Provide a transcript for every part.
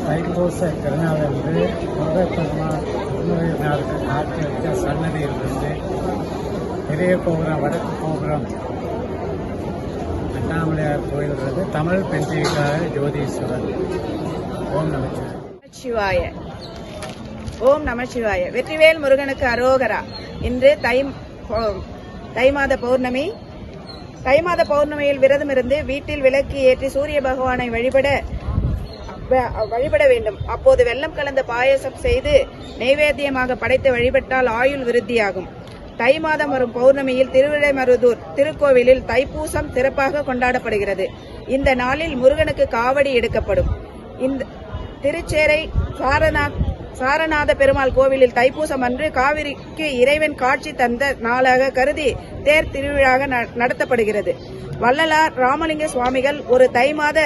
தைப்பூச திருநாளன்று முருகப்பெருமான் முருகனாருக்கு காட்சி வைத்த சன்னதியிலிருந்து பெரிய கோபுரம் வடக்கு கோபுரம் அண்ணாமலையார் கோயிலிருந்து தமிழ் பெண்களுக்காக ஜோதீஸ்வரர். ஓம் நமச்சிவாய. ஓம் நமச்சிவாய. வெற்றிவேல் முருகனுக்கு அரோகரா. இன்று தை மாத பௌர்ணமி. தை மாத பௌர்ணமியில் விரதம் இருந்து வீட்டில் விளக்கு ஏற்றி சூரிய பகவானை வழிபட வேண்டும். அப்போது வெல்லம் கலந்த பாயசம் செய்து நைவேத்தியமாக படைத்து வழிபட்டால் ஆயுள் விருத்தியாகும். தை மாதம் வரும் பௌர்ணமியில் திருவிடைமருதூர் திருக்கோவிலில் தைப்பூசம் சிறப்பாக கொண்டாடப்படுகிறது. இந்த நாளில் முருகனுக்கு காவடி எடுக்கப்படும். இந்த திருச்சேரை சாரநாத பெருமாள் கோவிலில் தைப்பூசம் அன்று காவிரிக்கு இறைவன் காட்சி தந்த நாளாக கருதி தேர் திருவிழாக நடத்தப்படுகிறது. வள்ளலார் ராமலிங்க சுவாமிகள் ஒரு தை மாத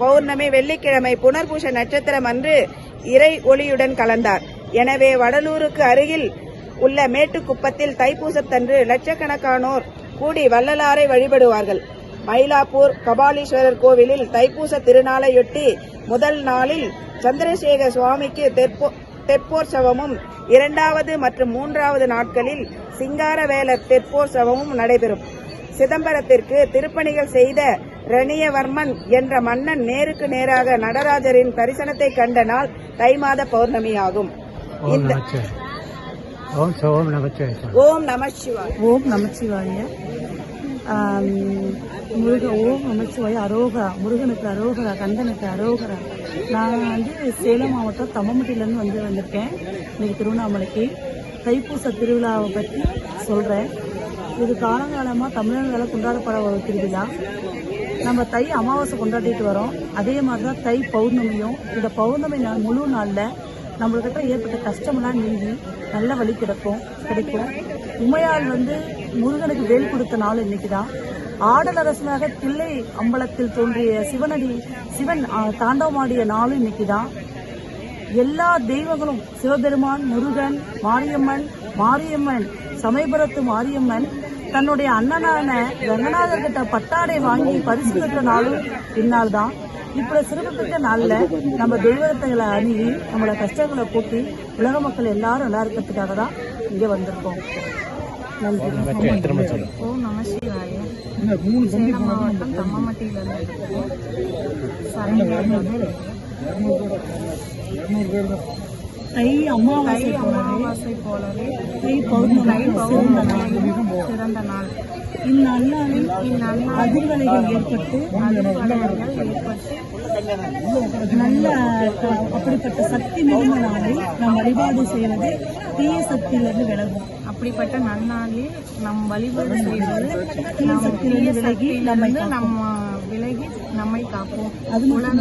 பௌர்ணமி வெள்ளிக்கிழமை புனர்பூச நட்சத்திரம் அன்று இறை ஒளியுடன் கலந்தார். எனவே வடலூருக்கு அருகில் உள்ள மேட்டுக்குப்பத்தில் தைப்பூசத்தன்று லட்சக்கணக்கானோர் கூடி வள்ளலாரை வழிபடுவார்கள். மயிலாப்பூர் கபாலீஸ்வரர் கோவிலில் தைப்பூச திருநாளையொட்டி முதல் நாளில் சந்திரசேகர சுவாமிக்கு தெப்போற்சவமும், 2வது மற்றும் 3வது நாட்களில் சிங்காரவேலர் தெப்போற்சவமும் நடைபெறும். சிதம்பரத்திற்கு திருப்பணிகள் செய்த ரணியவர்மன் என்ற மன்னன் நேருக்கு நேராக நடராஜரின் தரிசனத்தை கண்ட நாள் தை மாத பௌர்ணமியாகும். ஓம் நமச்சிவாய. ஓம் நமச்சிவாய. ஓம் நமச்சிவாய. அரோகரா. முருகனுக்கு அரோகரா, கந்தனுக்கு அரோகரா. நான் சேலம் மாவட்டம் தம்மம்பட்டியிலேருந்து வந்திருக்கேன். இன்னைக்கு திருவண்ணாமலைக்கு தைப்பூச திருவிழாவை பற்றி சொல்கிறேன். இது காலங்காலமாக தமிழர்களால் கொண்டாடப்பட ஒரு திருவிழா. நம்ம தை அமாவாசை கொண்டாடிட்டு வரோம். அதே மாதிரி தான் தை பௌர்ணமியும். இந்த பௌர்ணமி நாள் முழு நாளில் நம்மளுக்கிட்ட ஏற்பட்ட கஷ்டமெல்லாம் நீங்கி நல்ல வழி கிடைக்கும். உமையால் முருகனுக்கு வேல் கொடுத்த நாள் இன்னைக்கு தான். ஆடலரசனாக தில்லை அம்பலத்தில் தோன்றிய சிவன் தாண்டவமாடிய நாளும் இன்னைக்கு தான். எல்லா தெய்வங்களும் சிவபெருமான், முருகன், மாரியம்மன், சமயபுரத்து மாரியம்மன் தன்னுடைய அண்ணனான ரங்கநாதர் கிட்ட பட்டாடை வாங்கி பரிசு பெற்ற நாளும் இந்நாள் தான். இப்படி சிறப்புமிக்க நாளில் நம்ம தெய்வத்தைகளை அணுகி நம்மளோட கஷ்டங்களை போட்டி உலக மக்கள் எல்லாரும் நல்லா இருக்கிறதுக்காக தான் இங்கே வந்திருக்கோம். நன்றி. ஓம் நமசிவாய. சேலம் மாவட்டம் தம்மம்பட்டியிலிருந்து தை அமாவாசை போலவே தை பௌர்ணமி சிறந்த நாள். இந்நாளில் அதிர்வலைகள் ஏற்பட்டு நல்ல அப்படிப்பட்ட சக்தி மிகுந்த நாளில் நாம் வழிபாடு செய்வது தீய சக்தியிலிருந்து விலகும். அப்படிப்பட்ட நன்னாளில் நம் வழிபாடு செய்வது தீய சக்தியிலிருந்து விலகி நம்ம விலகி நம்மை காப்போம். அது மட்டும்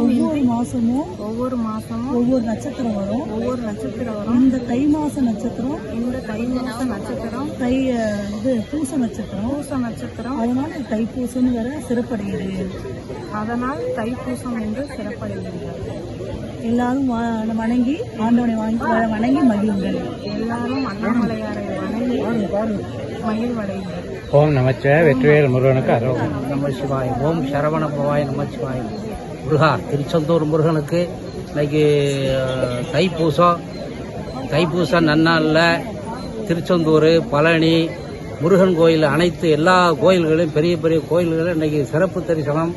ஒவ்வொரு மாசமும் ஒவ்வொரு நட்சத்திரம் வரும். இந்த தை மாச நட்சத்திரம் தை பூச நட்சத்திரம். அதனால தைப்பூசம் வேற சிறப்படைகிறது. அதனால் தைப்பூசம் என்று சிறப்படைகிறது. எல்லாரும் வணங்கி ஆண்டவனை வணங்கி மகிழுங்கள். எல்லாரும் அண்ணாமலையாரை வணங்கி மகிழ்வடைங்கள். ஓம் நமச்சிவாய. வெற்றிவேல் முருகனுக்கு அரோகரா. நமச்சிவாய். ஓம் சரவண பவாய் நமச்சிவாய். முருகா, திருச்செந்தூர் முருகனுக்கு இன்னைக்கு தைப்பூசம் நன்னாளில் திருச்செந்தூர், பழனி, முருகன் கோயில், அனைத்து எல்லா கோயில்களையும் பெரிய பெரிய கோயில்களும் இன்னைக்கு சிறப்பு தரிசனம்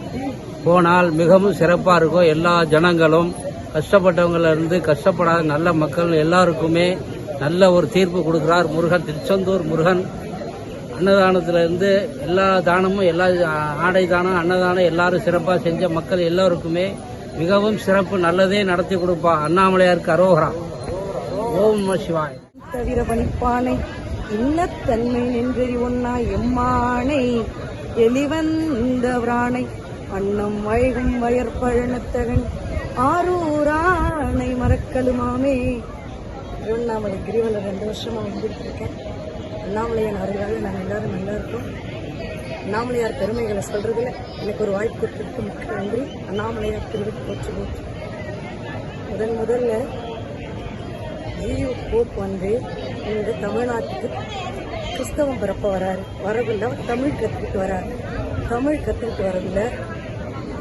போனால் மிகவும் சிறப்பாக இருக்கும். எல்லா ஜனங்களும் கஷ்டப்பட்டவங்களிருந்து கஷ்டப்படாத நல்ல மக்கள் எல்லாருக்குமே நல்ல ஒரு தீர்ப்பு கொடுக்கிறார் முருகன். திருச்செந்தூர் முருகன் அன்னதானத்திலிருந்து எல்லா தானமும், எல்லா ஆடை தானம், அன்னதானம் எல்லாரும் சிறப்பாக செஞ்ச மக்கள் எல்லோருக்குமே மிகவும் சிறப்பு நல்லதே நடத்தி கொடுப்பா. அண்ணாமலையாருக்கு அரோகரா. ஓம் நம சிவாய். தவிர பணிப்பானை இன்னத்தன்மை நின்றி ஒன்னா எம்மானை எலிவந்தவரானை அன்னம் வயகும் வயற்பழனத்தகன் ஆரூரானை மறக்கலுமாமே. திருவண்ணாமலை கிரிவலம் 2 வருஷமா வந்துட்டு இருக்கேன். அண்ணாமலையார் அருளாக நாங்கள் எல்லாரும் நல்லா இருக்கோம். அண்ணாமலையார் பெருமைகளை சொல்றதுல எனக்கு ஒரு வாய்ப்பு கொடுத்ததுக்கு மிக்க நன்றி. அண்ணாமலையார் திருவிழா போச்சு. முதல்ல ஜியு போப் இந்த தமிழ்நாட்டுக்கு கிறிஸ்தவம் பிறப்ப வராரு. வரதில்லை, தமிழ் கற்றுக்கிட்டு வராரு. தமிழ் கற்றுக்கிட்டு வரதில்லை,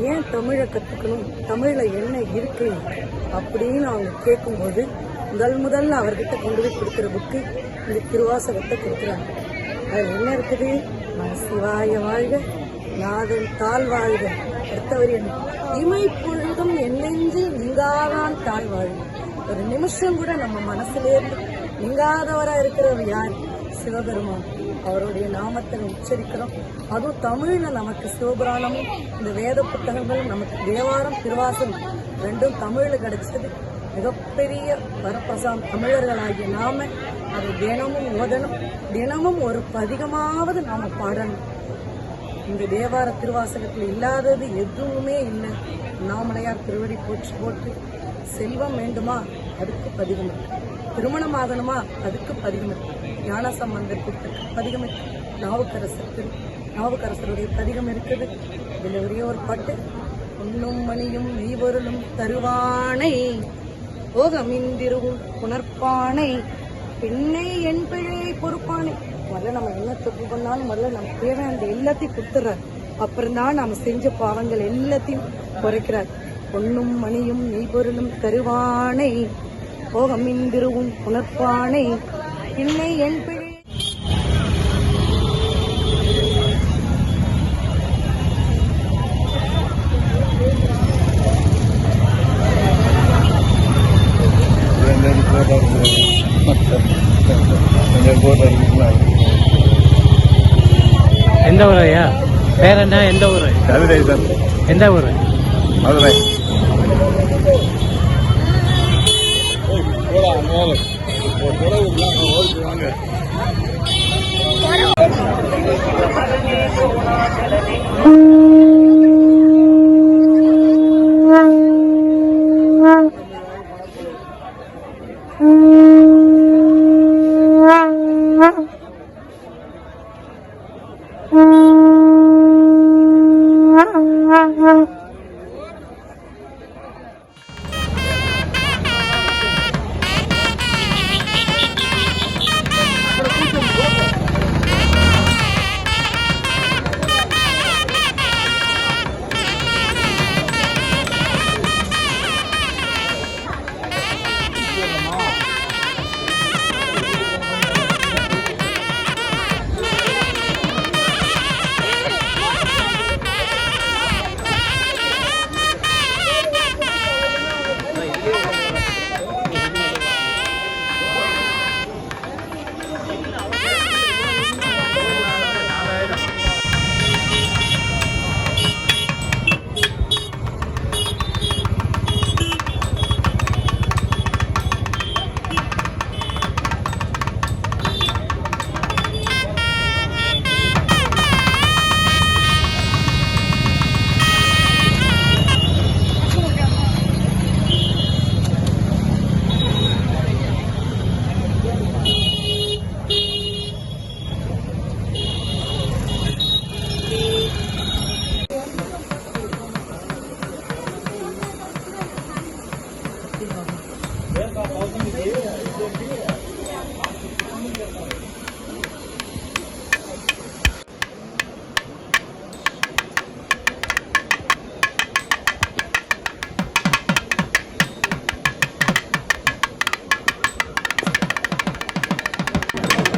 ஏன் தமிழை கற்றுக்கணும், தமிழில் என்ன இருக்கு அப்படின்னு அவங்க கேட்கும்போது முதல்ல அவர்கிட்ட கொண்டு போய் கொடுக்குற புக்கு இந்த திருவாசகத்தை கொடுக்குறாங்க. அதில் என்ன இருக்குது? சிவாய வாழ்க, நாதன் தாழ் வாழ்க, அடுத்தவர் என்ன, இமை பொழுதும் என்னென்று நீங்காதான் தாழ் வாழ்க. ஒரு நிமிஷம் கூட நம்ம மனசுலேருந்து நீங்காதவரா இருக்கிறவர் யார்? சிவபெருமான். அவருடைய நாமத்தை உச்சரிக்கிறோம். அதுவும் தமிழ்ல நமக்கு சிவபுராணமும் இந்த வேத புத்தகங்களும் நமக்கு தேவாரம் திருவாசகம் ரெண்டும் தமிழ்ல கிடைச்சது மிகப்பெரிய வரப்பிரசாதம். தமிழர்களாகிய நாம அதை தினமும் ஓதணும், தினமும் ஒரு பதிகமாவது நாம பாடணும். இந்த தேவார திருவாசகத்தில் இல்லாதது எதுவுமே இல்லை. நாமளையார் திருவடி போற்றி போற்றி. செல்வம் வேண்டுமா? அதுக்கு பதிகம் இருக்கு. திருமணம் ஆகணுமா? அதுக்கு பதிகம் இருக்கு. ஞான சம்பந்தத்துக்கு பதிகம் இருக்கு. நாவுக்கரசருடைய பதிகம் இருக்குது. இதுல ஒரே ஒரு பாட்டு, பொன்னும் மணியும் மெய்வொருளும் தருவானை, ஓகமிந்திருவும் புணர்ப்பானை, பின்னை என் பிழையை பொறுப்பானை. முதல்ல நம்ம என்ன தப்பு பண்ணாலும் முதல்ல நம்ம தேவையான எல்லாத்தையும் கொடுத்துறாரு. அப்புறம்தான் நம்ம செஞ்ச பாவங்கள் எல்லாத்தையும் குறைக்கிறார். பொன்னும் மணியும் மெய்பொருளும் தருவானை, ஓகமிந்திருவும் புணர்ப்பானை, பின்னை என் பிழை. எந்த ஊர் ஐயா? பேர் என்ன? எந்த ஊர்? கவிதை சார். எந்த ஊர்? மதுரை.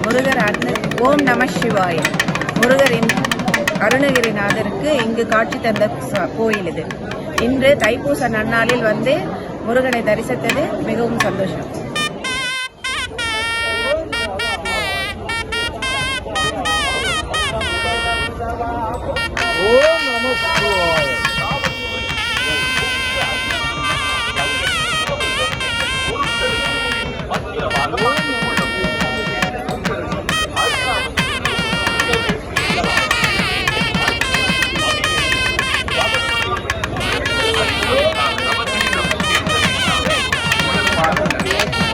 முருகர் ஓம் நம சிவாய. முருகரின் அருணகிரிநாதருக்கு இங்கு காட்சி தந்த கோயில் இது. இன்று தைப்பூச நன்னாளில் வந்து முருகனை தரிசித்தது மிகவும் சந்தோஷம். ஓம் நம சிவாய. Thank you.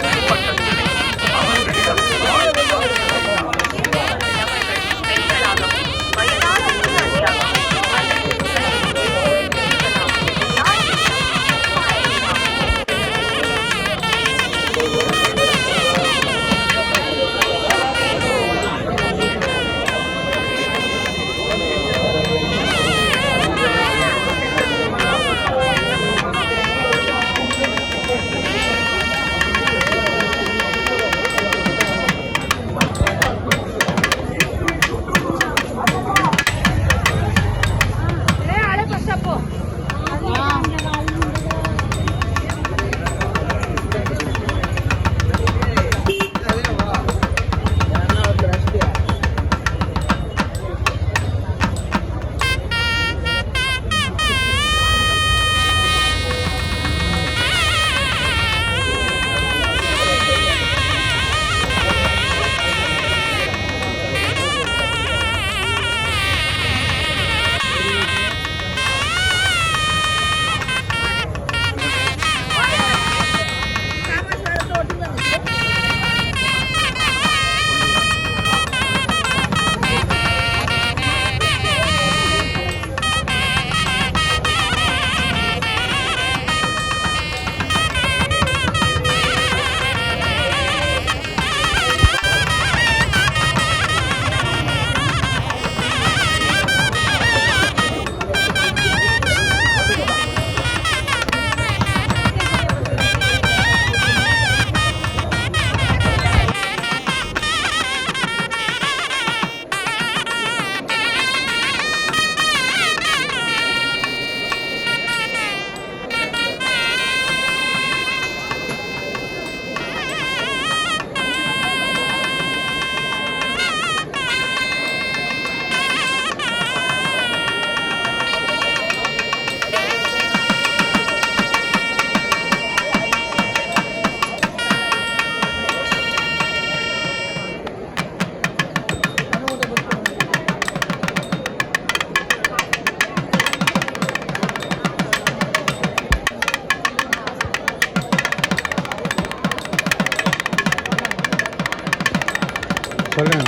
சொல்லுங்க.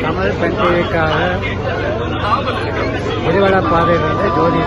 தமிழ் பெண் டிவிக்காக கிரிவல பாதையிலிருந்து ஜோதி